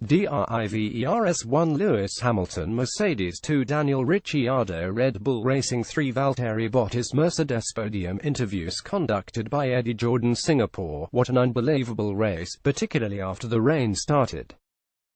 Drivers 1 Lewis Hamilton Mercedes 2 Daniel Ricciardo Red Bull Racing 3 Valtteri Bottas Mercedes podium interviews conducted by Eddie Jordan Singapore. What an unbelievable race, particularly after the rain started.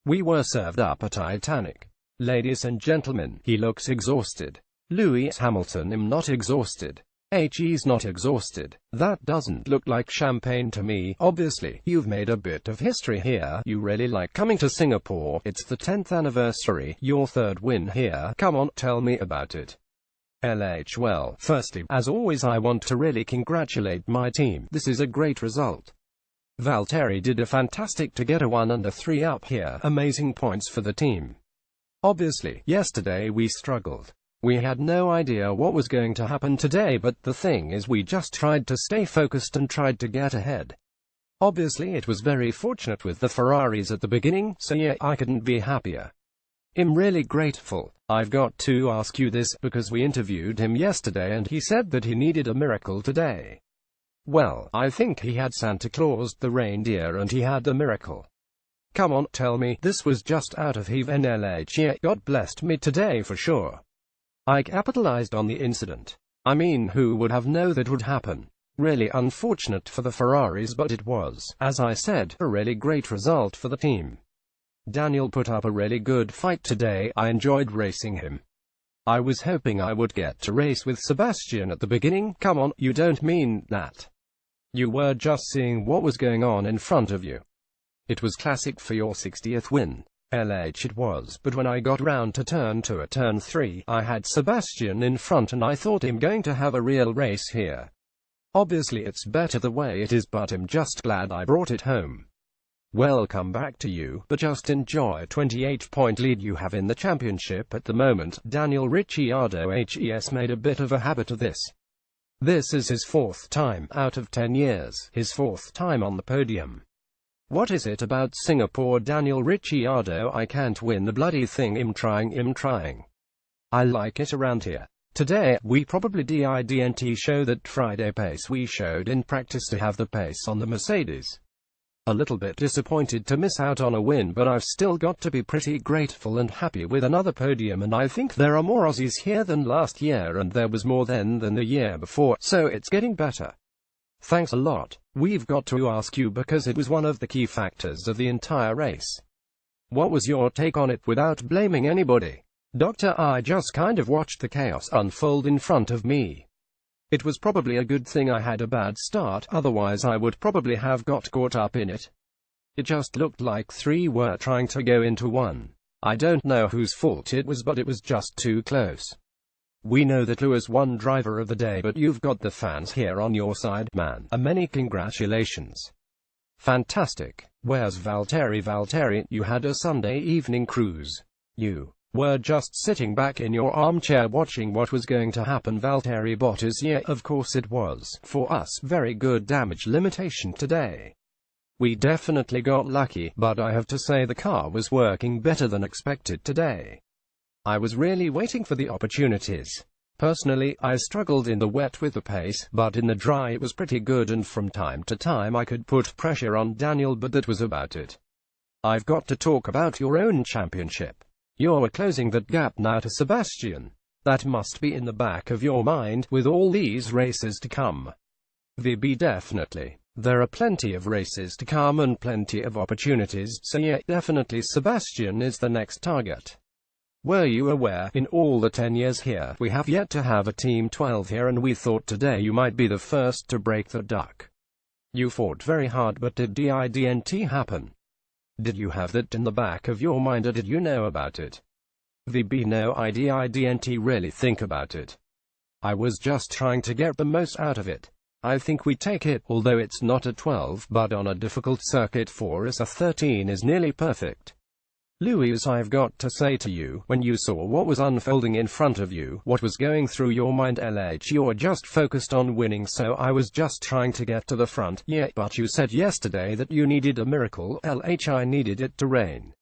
We were served up a Titanic. Ladies and gentlemen, he looks exhausted. Lewis Hamilton I'm not exhausted. He's not exhausted. That doesn't look like champagne to me. Obviously, you've made a bit of history here. You really like coming to Singapore. It's the 10th anniversary, your third win here. Come on, tell me about it. Well, firstly, as always I want to really congratulate my team. This is a great result. Valtteri did a fantastic to get a 1 under 3 up here. Amazing points for the team. Obviously, yesterday we struggled. We had no idea what was going to happen today, but the thing is we just tried to stay focused and tried to get ahead. Obviously it was very fortunate with the Ferraris at the beginning, so yeah, I couldn't be happier. I'm really grateful. I've got to ask you this, because we interviewed him yesterday and he said that he needed a miracle today. Well, I think he had Santa Claus, the reindeer, and he had a miracle. Come on, tell me, this was just out of heaven. Yeah, God blessed me today for sure. I capitalized on the incident. I mean, who would have known that would happen? Really unfortunate for the Ferraris, but it was, as I said, a really great result for the team. Daniel put up a really good fight today. I enjoyed racing him. I was hoping I would get to race with Sebastian at the beginning. Come on, you don't mean that. You were just seeing what was going on in front of you. It was classic for your 60th win. It was, but when I got round to turn 2 at turn 3, I had Sebastian in front and I thought him going to have a real race here. Obviously it's better the way it is, but I'm just glad I brought it home. Welcome back to you, but just enjoy 28-point lead you have in the championship at the moment. Daniel Ricciardo has made a bit of a habit of this. This is his 4th time, out of 10 years, his 4th time on the podium. What is it about Singapore, Daniel Ricciardo? I can't win the bloody thing. I'm trying. I like it around here. Today, we probably didn't show that Friday pace we showed in practice to have the pace on the Mercedes. A little bit disappointed to miss out on a win, but I've still got to be pretty grateful and happy with another podium, and I think there are more Aussies here than last year, and there was more then than the year before, so it's getting better. Thanks a lot. We've got to ask you because it was one of the key factors of the entire race. What was your take on it without blaming anybody? Doctor, I just kind of watched the chaos unfold in front of me. It was probably a good thing I had a bad start, otherwise I would probably have got caught up in it. It just looked like 3 were trying to go into 1. I don't know whose fault it was, but it was just too close. We know that Lewis won driver of the day, but you've got the fans here on your side, man. Many congratulations. Fantastic. Where's Valtteri? Valtteri, you had a Sunday evening cruise. You were just sitting back in your armchair watching what was going to happen. Valtteri Bottas, yeah, of course it was. For us, very good damage limitation today. We definitely got lucky, but I have to say the car was working better than expected today. I was really waiting for the opportunities. Personally, I struggled in the wet with the pace, but in the dry it was pretty good, and from time to time I could put pressure on Daniel, but that was about it. I've got to talk about your own championship. You're closing that gap now to Sebastian. That must be in the back of your mind, with all these races to come. VB definitely. There are plenty of races to come and plenty of opportunities, so yeah, definitely Sebastian is the next target. Were you aware, in all the 10 years here, we have yet to have a Team 12 here, and we thought today you might be the first to break the duck. You fought very hard, but didn't happen? Did you have that in the back of your mind, or did you know about it? VB no, I didn't really think about it. I was just trying to get the most out of it. I think we take it, although it's not a 12, but on a difficult circuit for us a 13 is nearly perfect. Lewis, I've got to say to you, when you saw what was unfolding in front of you, what was going through your mind, you're just focused on winning, so I was just trying to get to the front. Yeah, but you said yesterday that you needed a miracle. I needed it to rain.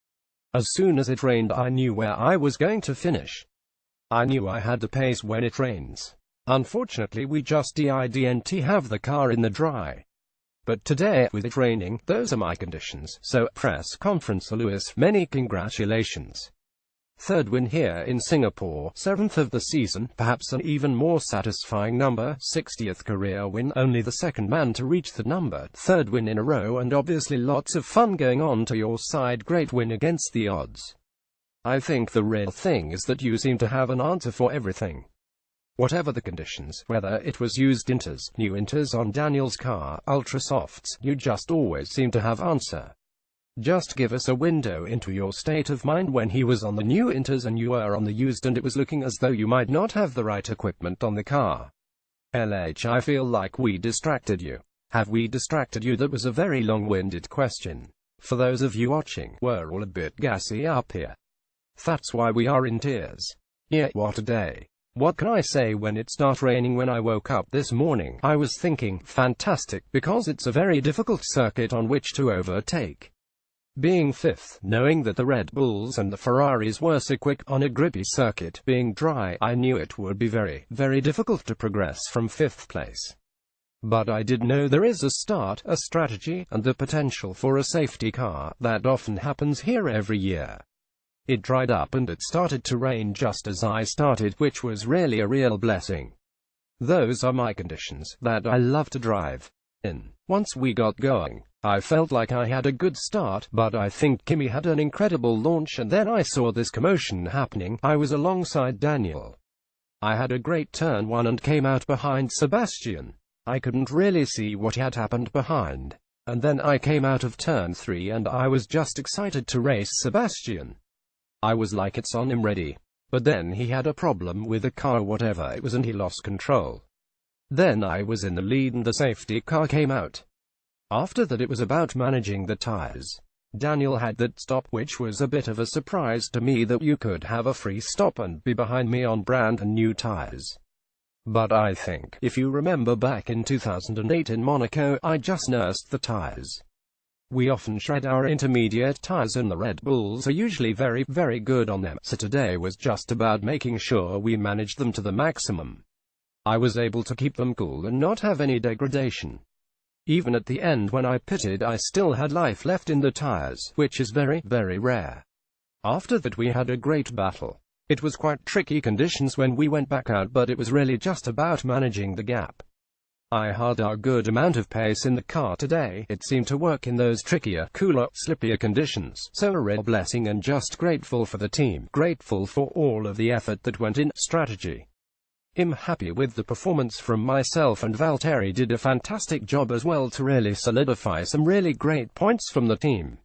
As soon as it rained, I knew where I was going to finish. I knew I had the pace when it rains. Unfortunately, we just didn't have the car in the dry. But today, with it raining, those are my conditions. So, press conference Lewis, many congratulations. Third win here in Singapore, 7th of the season, perhaps an even more satisfying number, 60th career win, only the second man to reach the number, third win in a row, and obviously lots of fun going on to your side. Great win against the odds. I think the real thing is that you seem to have an answer for everything. Whatever the conditions, whether it was used inters, new inters on Daniel's car, ultra softs, you just always seem to have answer. Just give us a window into your state of mind when he was on the new inters and you were on the used, and it was looking as though you might not have the right equipment on the car. I feel like we distracted you. Have we distracted you? That was a very long-winded question. For those of you watching, we're all a bit gassy up here. That's why we are in tears. Yeah, what a day. What can I say when it started raining? When I woke up this morning, I was thinking, fantastic, because it's a very difficult circuit on which to overtake. Being fifth, knowing that the Red Bulls and the Ferraris were so quick on a grippy circuit, being dry, I knew it would be very, very difficult to progress from fifth place. But I did know there is a start, a strategy, and the potential for a safety car. That often happens here every year. It dried up and it started to rain just as I started, which was really a real blessing. Those are my conditions that I love to drive in. Once we got going, I felt like I had a good start, but I think Kimi had an incredible launch, and then I saw this commotion happening. I was alongside Daniel. I had a great turn 1 and came out behind Sebastian. I couldn't really see what had happened behind. And then I came out of turn 3 and I was just excited to race Sebastian. I was like, it's on, him ready. But then he had a problem with the car, whatever it was, and he lost control. Then I was in the lead and the safety car came out. After that it was about managing the tires. Daniel had that stop, which was a bit of a surprise to me, that you could have a free stop and be behind me on brand and new tires. But I think, if you remember back in 2008 in Monaco, I just nursed the tires. We often shred our intermediate tires and the Red Bulls are usually very, very good on them, so today was just about making sure we managed them to the maximum. I was able to keep them cool and not have any degradation. Even at the end when I pitted, I still had life left in the tires, which is very, very rare. After that we had a great battle. It was quite tricky conditions when we went back out, but it was really just about managing the gap. I had a good amount of pace in the car today. It seemed to work in those trickier, cooler, slippier conditions. So a real blessing, and just grateful for the team, grateful for all of the effort that went in strategy. I'm happy with the performance from myself, and Valtteri did a fantastic job as well to really solidify some really great points from the team.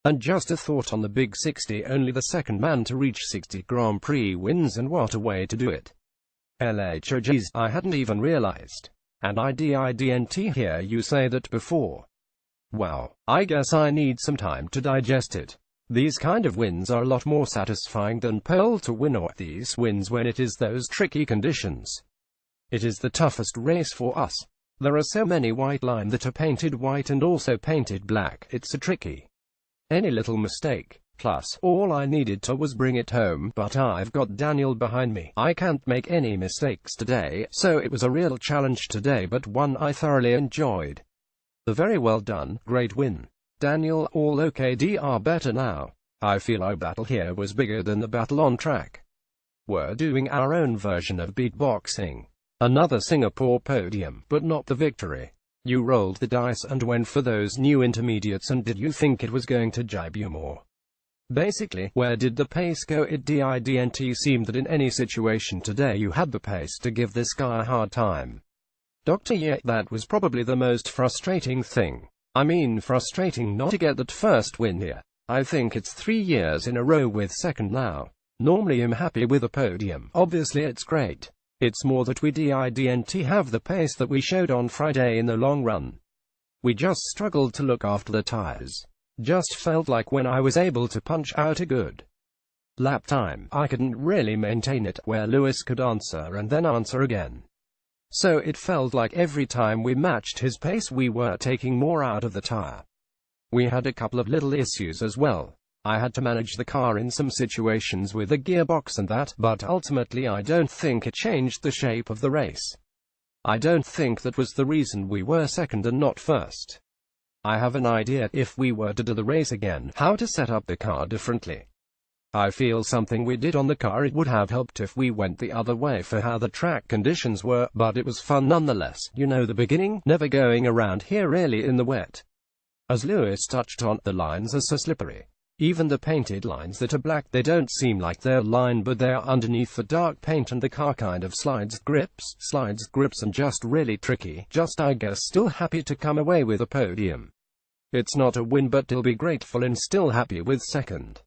And just a thought on the Big 60, only the second man to reach 60 Grand Prix wins, and what a way to do it. Geez, I hadn't even realized. And I didn't hear you say that before. Wow, I guess I need some time to digest it. These kind of wins are a lot more satisfying than pole to win, or these wins when it is those tricky conditions. It is the toughest race for us. There are so many white lines that are painted white and also painted black. It's so tricky. Any little mistake. Plus, all I needed to was bring it home, but I've got Daniel behind me. I can't make any mistakes today, so it was a real challenge today, but one I thoroughly enjoyed. Very well done, great win. Daniel, all okay, dr better now. I feel our battle here was bigger than the battle on track. We're doing our own version of beatboxing. Another Singapore podium, but not the victory. You rolled the dice and went for those new intermediates, and did you think it was going to jibe you more? Basically, where did the pace go? It didn't seem that in any situation today you had the pace to give this guy a hard time. Yeah, that was probably the most frustrating thing. I mean, frustrating not to get that first win here. I think it's 3 years in a row with second now. Normally I'm happy with a podium. Obviously it's great. It's more that we didn't have the pace that we showed on Friday in the long run. We just struggled to look after the tires. Just felt like when I was able to punch out a good lap time, I couldn't really maintain it, where Lewis could answer and then answer again. So it felt like every time we matched his pace we were taking more out of the tire. We had a couple of little issues as well. I had to manage the car in some situations with the gearbox and that, but ultimately I don't think it changed the shape of the race. I don't think that was the reason we were second and not first. I have an idea, if we were to do the race again, how to set up the car differently. I feel something we did on the car, it would have helped if we went the other way for how the track conditions were, but it was fun nonetheless. You know the beginning, never going around here really in the wet. As Lewis touched on, the lines are so slippery. Even the painted lines that are black, they don't seem like they're lined, but they're underneath the dark paint, and the car kind of slides grips, and just really tricky. Just I guess still happy to come away with a podium. It's not a win, but he'll be grateful and still happy with second.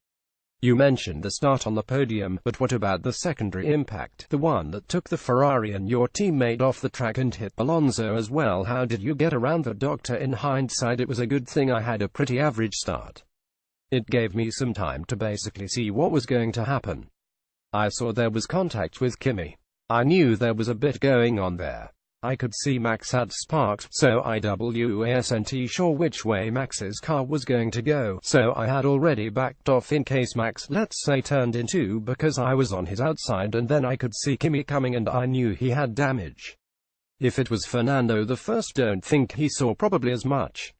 You mentioned the start on the podium, but what about the secondary impact, the one that took the Ferrari and your teammate off the track and hit Alonso as well? How did you get around the doctor? In hindsight, it was a good thing I had a pretty average start. It gave me some time to basically see what was going to happen. I saw there was contact with Kimi. I knew there was a bit going on there. I could see Max had sparks, so I wasn't sure which way Max's car was going to go, so I had already backed off in case Max, let's say, turned into, because I was on his outside, and then I could see Kimi coming and I knew he had damage. If it was Fernando the first, don't think he saw probably as much.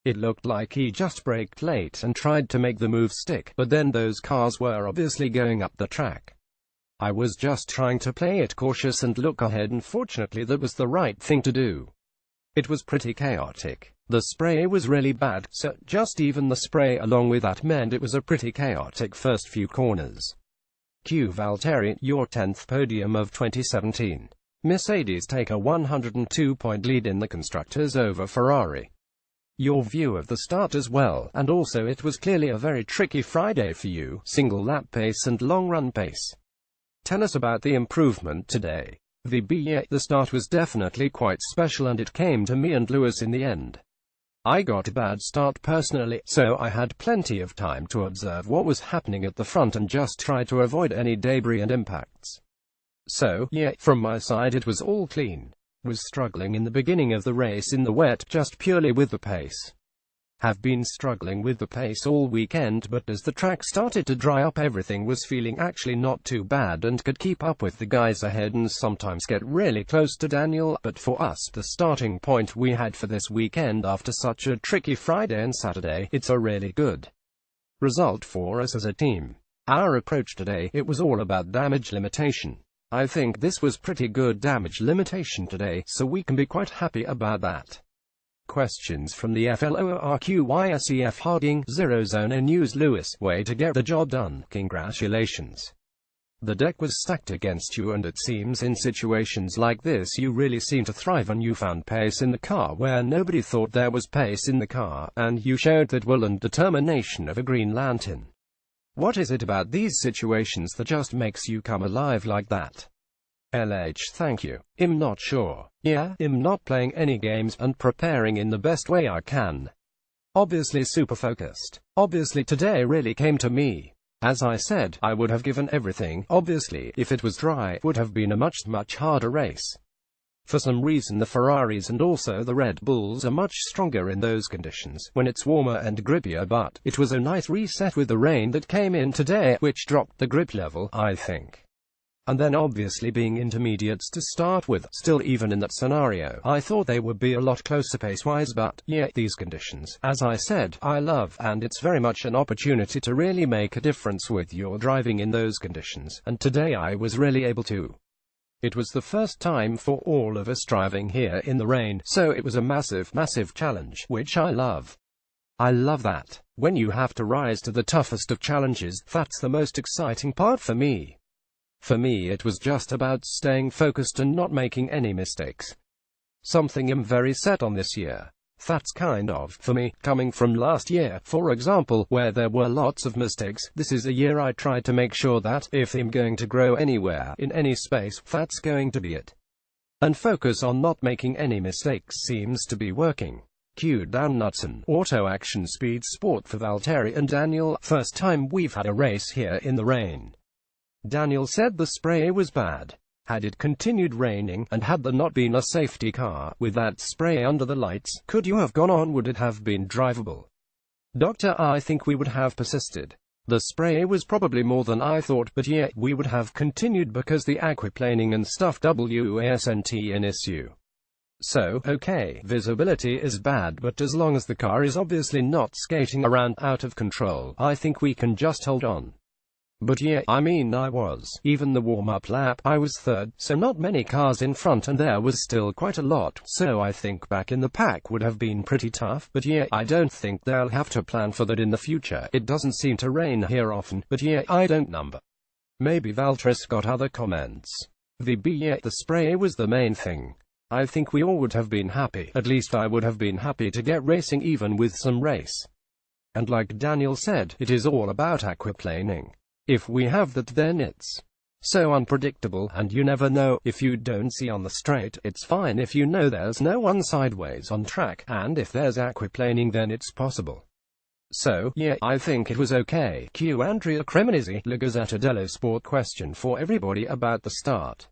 It looked like he just braked late and tried to make the move stick, but then those cars were obviously going up the track. I was just trying to play it cautious and look ahead, and fortunately that was the right thing to do. It was pretty chaotic. The spray was really bad, so just even the spray along with that meant it was a pretty chaotic first few corners. Valtteri, your 10th podium of 2017. Mercedes take a 102-point lead in the Constructors over Ferrari. Your view of the start as well, and also it was clearly a very tricky Friday for you, single lap pace and long run pace. Tell us about the improvement today. The start was definitely quite special, and it came to me and Lewis in the end. I got a bad start personally, so I had plenty of time to observe what was happening at the front and just try to avoid any debris and impacts. So, from my side it was all clean. Was struggling in the beginning of the race in the wet, just purely with the pace. Have been struggling with the pace all weekend, but as the track started to dry up, everything was feeling actually not too bad and could keep up with the guys ahead and sometimes get really close to Daniel. But for us, the starting point we had for this weekend after such a tricky Friday and Saturday, it's a really good result for us as a team. Our approach today, it was all about damage limitation. I think this was pretty good damage limitation today, so we can be quite happy about that. Questions from the FLORQYSEF Harding, Zero Zone News. Lewis, way to get the job done, congratulations. The deck was stacked against you, and it seems in situations like this you really seem to thrive, and you found pace in the car where nobody thought there was pace in the car, and you showed that will and determination of a Green Lantern. What is it about these situations that just makes you come alive like that? LH, thank you. I'm not sure. I'm not playing any games and preparing in the best way I can. Obviously super focused. Obviously today really came to me. As I said, I would have given everything. Obviously, if it was dry, it would have been a much harder race. For some reason the Ferraris and also the Red Bulls are much stronger in those conditions, when it's warmer and grippier, but it was a nice reset with the rain that came in today, which dropped the grip level, I think. And then obviously being intermediates to start with, still even in that scenario, I thought they would be a lot closer pace-wise, but, these conditions, as I said, I love, and it's very much an opportunity to really make a difference with your driving in those conditions, and today I was really able to. It was the first time for all of us driving here in the rain, so it was a massive challenge, which I love. I love that. When you have to rise to the toughest of challenges, that's the most exciting part for me. For me it was just about staying focused and not making any mistakes. Something I'm very set on this year. That's kind of, for me, coming from last year, for example, where there were lots of mistakes. This is a year I tried to make sure that, if I'm going to grow anywhere, in any space, that's going to be it. And focus on not making any mistakes seems to be working. Dan Knudsen, Auto Action Speed Sport for Valtteri and Daniel, first time we've had a race here in the rain. Daniel said the spray was bad. Had it continued raining, and had there not been a safety car, with that spray under the lights, could you have gone on? Would it have been drivable? Doctor, I think we would have persisted. The spray was probably more than I thought, but yet we would have continued because the aquaplaning and stuff wasn't an issue. So, okay, visibility is bad, but as long as the car is obviously not skating around out of control, I think we can just hold on. But yeah, I mean I was. Even the warm-up lap, I was third, so not many cars in front and there was still quite a lot, so I think back in the pack would have been pretty tough, but yeah, I don't think they'll have to plan for that in the future. It doesn't seem to rain here often, but yeah, I don't number. Maybe Valtteri's got other comments. Yeah, the spray was the main thing. I think we all would have been happy, at least I would have been happy to get racing even with some race. And like Daniel said, it is all about aquaplaning. If we have that, then it's so unpredictable, and you never know. If you don't see on the straight, it's fine if you know there's no one sideways on track, and if there's aquaplaning then it's possible. So, yeah, I think it was okay. Andrea Cremonesi, La Gazzetta dello Sport. Question for everybody about the start.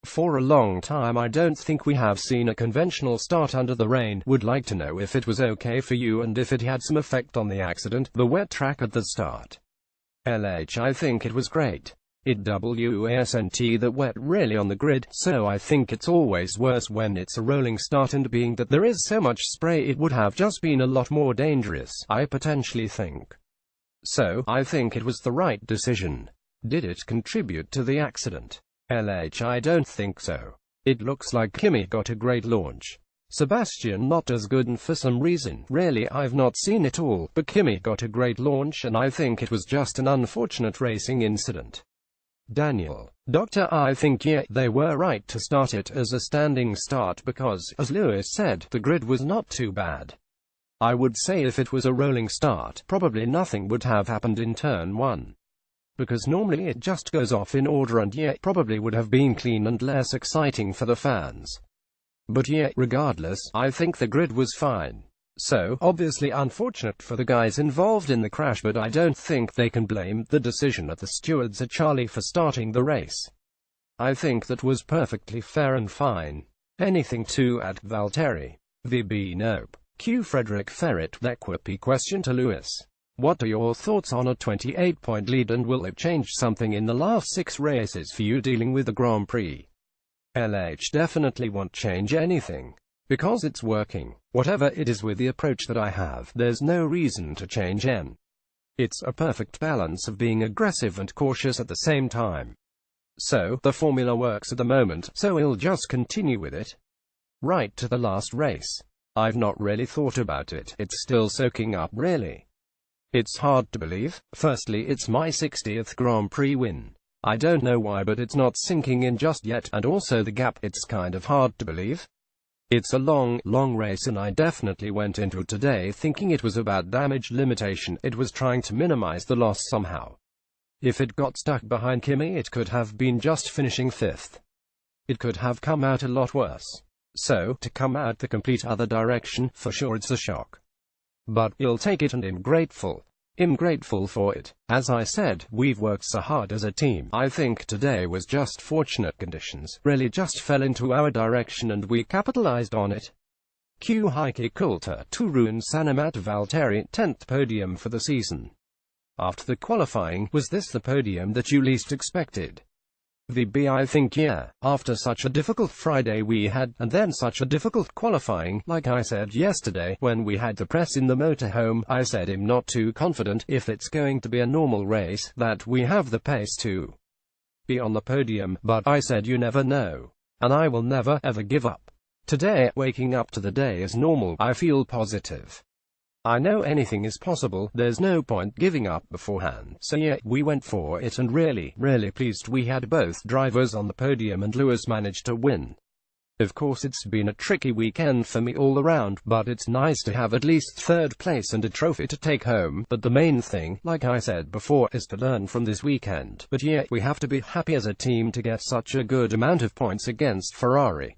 For a long time I don't think we have seen a conventional start under the rain. Would like to know if it was okay for you and if it had some effect on the accident, the wet track at the start. I think it was great. It wasn't that wet really on the grid, so I think it's always worse when it's a rolling start, and being that there is so much spray it would have just been a lot more dangerous, I potentially think. So, I think it was the right decision. Did it contribute to the accident? I don't think so. It looks like Kimi got a great launch. Sebastian not as good, and for some reason, really I've not seen it all, but Kimi got a great launch and I think it was just an unfortunate racing incident. Daniel. Doctor, I think yeah, they were right to start it as a standing start because, as Lewis said, the grid was not too bad. I would say if it was a rolling start, probably nothing would have happened in turn 1. Because normally it just goes off in order, and yeah, probably would have been clean and less exciting for the fans. But yeah, regardless, I think the grid was fine. So, obviously unfortunate for the guys involved in the crash, but I don't think they can blame the decision of the stewards at Charlie for starting the race. I think that was perfectly fair and fine. Anything to add, Valtteri? Nope. Frederick Ferret. Equippy. Question to Lewis. What are your thoughts on a 28-point lead, and will it change something in the last 6 races for you dealing with the Grand Prix? Definitely won't change anything. Because it's working. Whatever it is with the approach that I have, there's no reason to change N. It's a perfect balance of being aggressive and cautious at the same time. So, the formula works at the moment, so we'll just continue with it. Right to the last race. I've not really thought about it, it's still soaking up really. It's hard to believe. Firstly, it's my 60th Grand Prix win. I don't know why, but it's not sinking in just yet, and also the gap, it's kind of hard to believe. It's a long race, and I definitely went into it today thinking it was about damage limitation. It was trying to minimize the loss somehow. If it got stuck behind Kimi, it could have been just finishing 5th. It could have come out a lot worse. So, to come out the complete other direction, for sure it's a shock. But we'll take it, and I'm grateful for it. As I said, we've worked so hard as a team. I think today was just fortunate. Conditions really just fell into our direction and we capitalized on it. Heike Coulter. Turun Sanomat. Valtteri, 10th podium for the season. After the qualifying, was this the podium that you least expected? I think yeah. After such a difficult Friday we had, and then such a difficult qualifying, like I said yesterday, when we had the press in the motorhome, I said I'm not too confident, if it's going to be a normal race, that we have the pace to be on the podium, but I said you never know. And I will never, ever give up. Today, waking up to the day as normal, I feel positive. I know anything is possible, there's no point giving up beforehand, so yeah, we went for it, and really pleased we had both drivers on the podium and Lewis managed to win. Of course it's been a tricky weekend for me all around, but it's nice to have at least 3rd place and a trophy to take home. But the main thing, like I said before, is to learn from this weekend. But yeah, we have to be happy as a team to get such a good amount of points against Ferrari.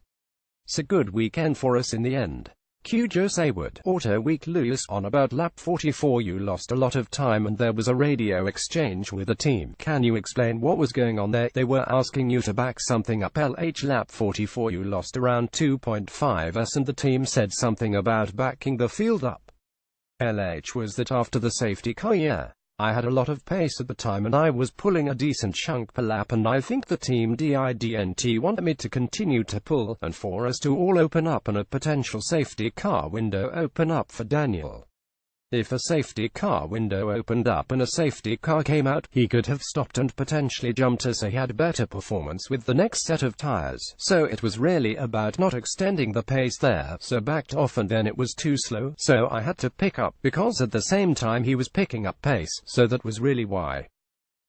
It's a good weekend for us in the end. Jose Wood. Auto Week. Lewis, on about lap 44 you lost a lot of time and there was a radio exchange with the team. Can you explain what was going on there? They were asking you to back something up. Lap 44 you lost around 2.5s and the team said something about backing the field up. Was that after the safety car? Yeah. I had a lot of pace at the time and I was pulling a decent chunk per lap, and I think the team didn't want me to continue to pull, and for us to all open up and a potential safety car window open up for Daniel. If a safety car window opened up and a safety car came out, he could have stopped and potentially jumped us. He had better performance with the next set of tires, so it was really about not extending the pace there, so backed off, and then it was too slow, so I had to pick up, because at the same time he was picking up pace, so that was really why.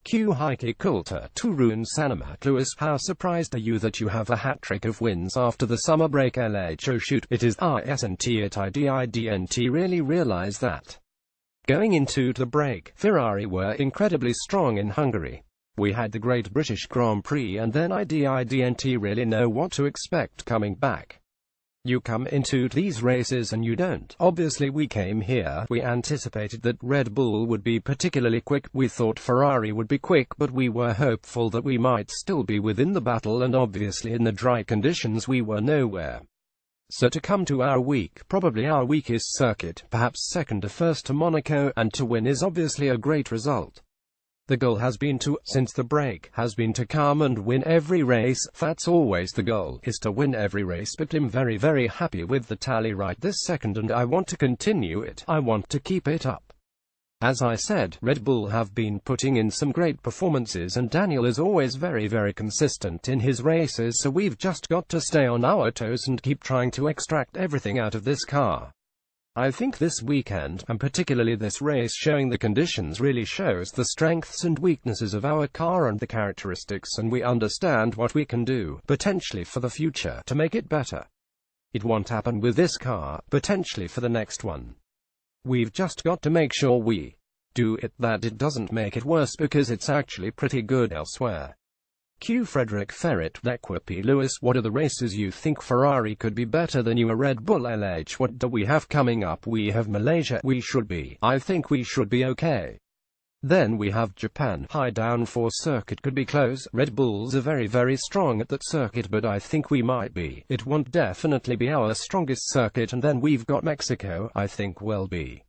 Q Heike Coulter, Turun Sanamat Lewis, how surprised are you that you have a hat-trick of wins after the summer break? LHO shoot, it is RSNT it I didn't really realize that. Going into the break, Ferrari were incredibly strong in Hungary. We had the Great British Grand Prix, and then I didn't really know what to expect coming back. You come into these races and you don't. Obviously we came here, we anticipated that Red Bull would be particularly quick, we thought Ferrari would be quick, but we were hopeful that we might still be within the battle, and obviously in the dry conditions we were nowhere. So to come to our week, probably our weakest circuit, perhaps second to first to Monaco, and to win is obviously a great result. The goal has been to, since the break, has been to come and win every race. That's always the goal, is to win every race, but I'm very happy with the tally right this second, and I want to continue it. I want to keep it up. As I said, Red Bull have been putting in some great performances, and Daniel is always very consistent in his races, so we've just got to stay on our toes and keep trying to extract everything out of this car. I think this weekend, and particularly this race showing the conditions, really shows the strengths and weaknesses of our car and the characteristics, and we understand what we can do, potentially for the future, to make it better. It won't happen with this car, potentially for the next one. We've just got to make sure we do it, that it doesn't make it worse, because it's actually pretty good elsewhere. Q Frederick Ferret, Lequip Lewis, what are the races you think Ferrari could be better than you? A Red Bull LH, what do we have coming up? We have Malaysia, we should be. I think we should be okay. Then we have Japan, high downforce circuit could be close. Red Bulls are very strong at that circuit, but I think we might be. It won't definitely be our strongest circuit, and then we've got Mexico, I think we'll be.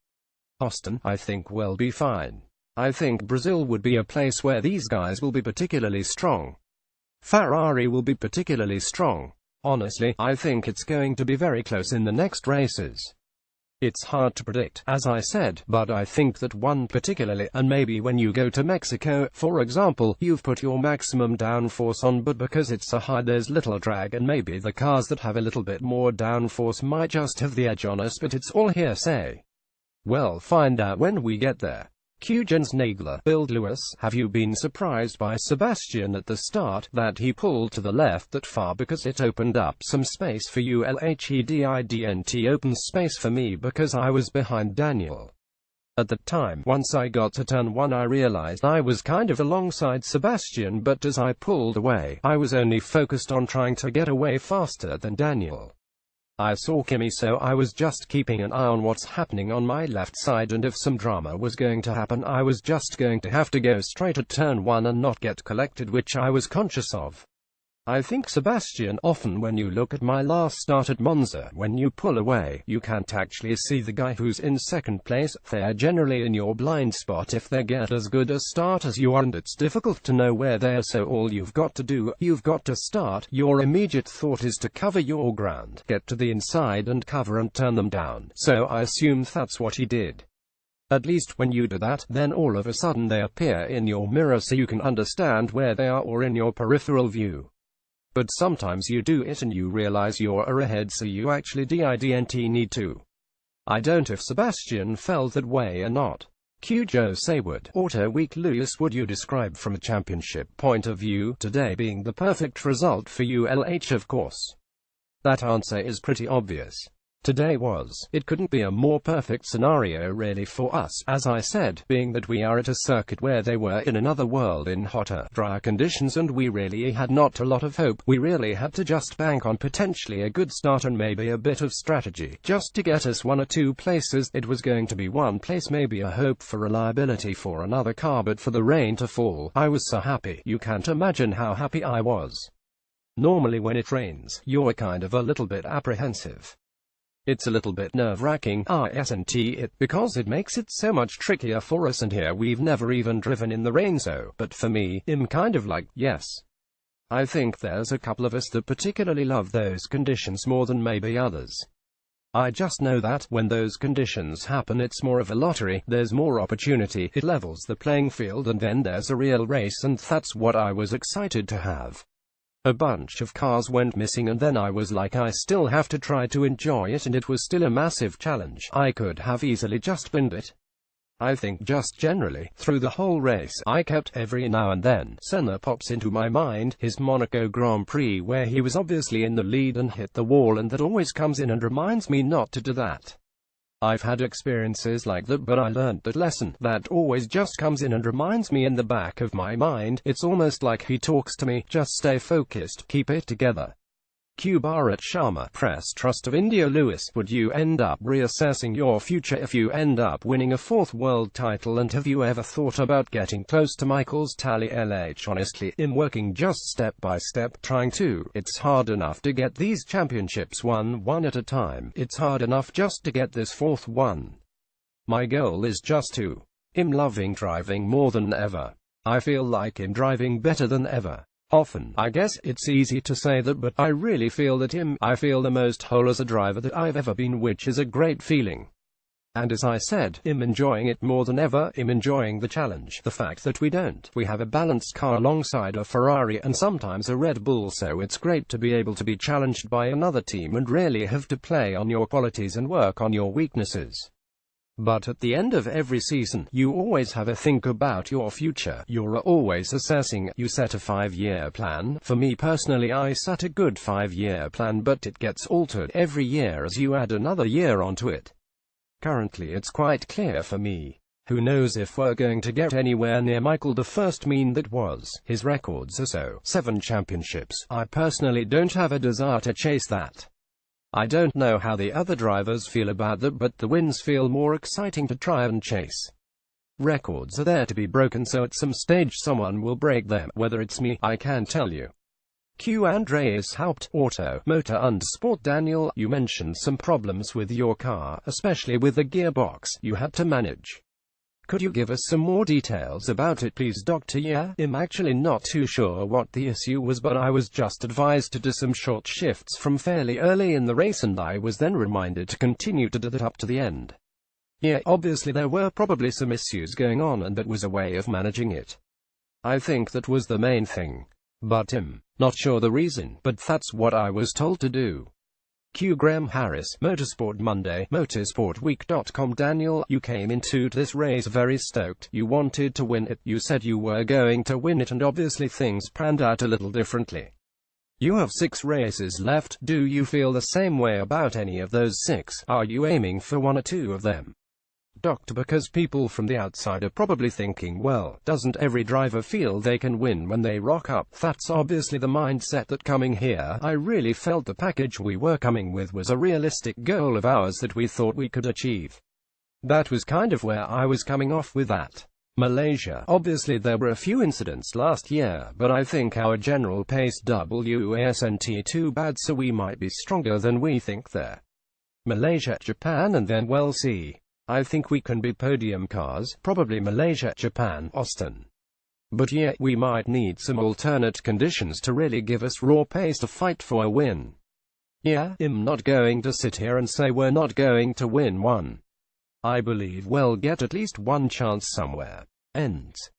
Austin, I think we'll be fine. I think Brazil would be a place where these guys will be particularly strong. Ferrari will be particularly strong. Honestly, I think it's going to be very close in the next races. It's hard to predict, as I said, but I think that one particularly, and maybe when you go to Mexico, for example, you've put your maximum downforce on, but because it's so high there's little drag, and maybe the cars that have a little bit more downforce might just have the edge on us, but it's all hearsay. We'll find out when we get there. Q Jens Nagler, Build Lewis, have you been surprised by Sebastian at the start, that he pulled to the left that far because it opened up some space for you? LHEDIDNT opens space for me because I was behind Daniel. At the time, once I got to turn 1 I realized I was kind of alongside Sebastian, but as I pulled away, I was only focused on trying to get away faster than Daniel. I saw Kimi, so I was just keeping an eye on what's happening on my left side, and if some drama was going to happen I was just going to have to go straight at turn 1 and not get collected, which I was conscious of. I think Sebastian, often when you look at my last start at Monza, when you pull away, you can't actually see the guy who's in second place. They're generally in your blind spot if they get as good a start as you are, and it's difficult to know where they are, so all you've got to do, you've got to start. Your immediate thought is to cover your ground, get to the inside and cover and turn them down. So I assumed that's what he did. At least when you do that, then all of a sudden they appear in your mirror so you can understand where they are, or in your peripheral view. But sometimes you do it and you realize you're ahead, so you actually didn't need to. I don't if Sebastian felt that way or not. Q Joe Saywood, Auto Week Lewis, would you describe from a championship point of view, today being the perfect result for you? LH, of course. That answer is pretty obvious. Today was. It couldn't be a more perfect scenario really for us, as I said, being that we are at a circuit where they were in another world in hotter, drier conditions, and we really had not a lot of hope. We really had to just bank on potentially a good start and maybe a bit of strategy, just to get us 1 or 2 places. It was going to be 1 place, maybe a hope for reliability for another car, but for the rain to fall, I was so happy. You can't imagine how happy I was. Normally when it rains, you're kind of a little bit apprehensive. It's a little bit nerve-wracking, isn't it, because it makes it so much trickier for us, and here we've never even driven in the rain, so, but for me, I'm kind of like, yes. I think there's a couple of us that particularly love those conditions more than maybe others. I just know that, when those conditions happen, it's more of a lottery, there's more opportunity, it levels the playing field, and then there's a real race, and that's what I was excited to have. A bunch of cars went missing, and then I was like, I still have to try to enjoy it, and it was still a massive challenge. I could have easily just binned it. I think just generally, through the whole race, I kept every now and then, Senna pops into my mind, his Monaco Grand Prix where he was obviously in the lead and hit the wall, and that always comes in and reminds me not to do that. I've had experiences like that, but I learned that lesson. That always just comes in and reminds me in the back of my mind. It's almost like he talks to me, just stay focused, keep it together. Q Bharat Sharma, Press Trust of India. Lewis, would you end up reassessing your future if you end up winning a 4th world title, and have you ever thought about getting close to Michael's tally? LH, honestly, I'm working just step by step, trying to. It's hard enough to get these championships one at a time. It's hard enough just to get this 4th one. My goal is just to. I'm loving driving more than ever. I feel like I'm driving better than ever. Often, I guess, it's easy to say that, but I really feel that I feel the most whole as a driver that I've ever been, which is a great feeling. And as I said, I'm enjoying it more than ever. I'm enjoying the challenge, the fact that we have a balanced car alongside a Ferrari and sometimes a Red Bull, so it's great to be able to be challenged by another team and really have to play on your qualities and work on your weaknesses. But at the end of every season, you always have a think about your future. You're always assessing. You set a 5-year plan. For me personally, I set a good 5-year plan, but it gets altered every year as you add another year onto it. Currently it's quite clear for me. Who knows if we're going to get anywhere near Michael the first mean that was. His records are so. 7 championships. I personally don't have a desire to chase that. I don't know how the other drivers feel about that, but the wins feel more exciting to try and chase. Records are there to be broken, so at some stage someone will break them. Whether it's me, I can't tell you. Q Andreas Haupt, Auto, Motor and Sport. Daniel, you mentioned some problems with your car, especially with the gearbox, you had to manage. Could you give us some more details about it, please, Doctor? Yeah, I'm actually not too sure what the issue was, but I was just advised to do some short shifts from fairly early in the race, and I was then reminded to continue to do that up to the end. Yeah, obviously there were probably some issues going on, and that was a way of managing it. I think that was the main thing. But I'm not sure the reason, but that's what I was told to do. Q Graham Harris, Motorsport Monday, motorsportweek.com. Daniel, you came into this race very stoked. You wanted to win it. You said you were going to win it, and obviously things panned out a little differently. You have 6 races left. Do you feel the same way about any of those 6? Are you aiming for 1 or 2 of them? Doctor, because people from the outside are probably thinking, well, doesn't every driver feel they can win when they rock up? That's obviously the mindset that coming here, I really felt the package we were coming with was a realistic goal of ours that we thought we could achieve. That was kind of where I was coming off with that. Malaysia, obviously there were a few incidents last year, but I think our general pace wasn't too bad, so we might be stronger than we think there. Malaysia, Japan, and then we'll see. I think we can be podium cars, probably Malaysia, Japan, Austin. But yeah, we might need some alternate conditions to really give us raw pace to fight for a win. Yeah, I'm not going to sit here and say we're not going to win one. I believe we'll get at least one chance somewhere. Ends.